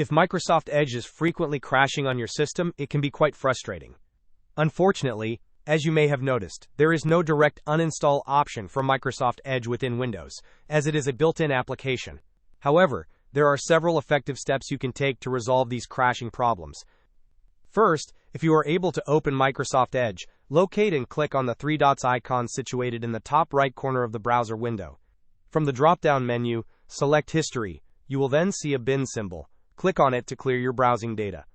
If Microsoft Edge is frequently crashing on your system, it can be quite frustrating. Unfortunately, as you may have noticed, there is no direct uninstall option for Microsoft Edge within Windows, as it is a built-in application. However, there are several effective steps you can take to resolve these crashing problems. First, if you are able to open Microsoft Edge, locate and click on the three dots icon situated in the top right corner of the browser window. From the drop-down menu, select History. You will then see a bin symbol. Click on it to clear your browsing data.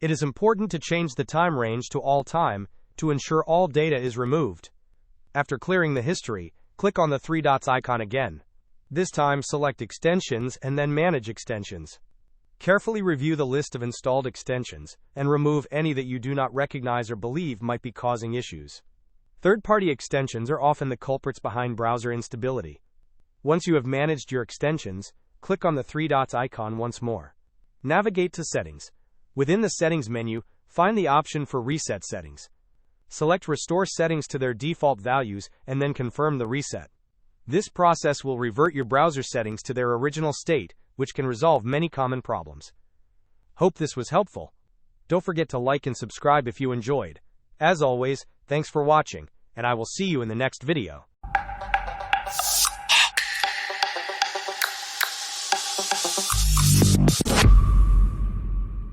It is important to change the time range to all time to ensure all data is removed. After clearing the history, click on the three dots icon again. This time select Extensions and then Manage Extensions. Carefully review the list of installed extensions and remove any that you do not recognize or believe might be causing issues. Third-party extensions are often the culprits behind browser instability. Once you have managed your extensions, click on the three dots icon once more. Navigate to Settings. Within the Settings menu, find the option for Reset Settings. Select Restore Settings to their default values and then confirm the reset. This process will revert your browser settings to their original state, which can resolve many common problems. Hope this was helpful. Don't forget to like and subscribe if you enjoyed. As always, thanks for watching, and I will see you in the next video.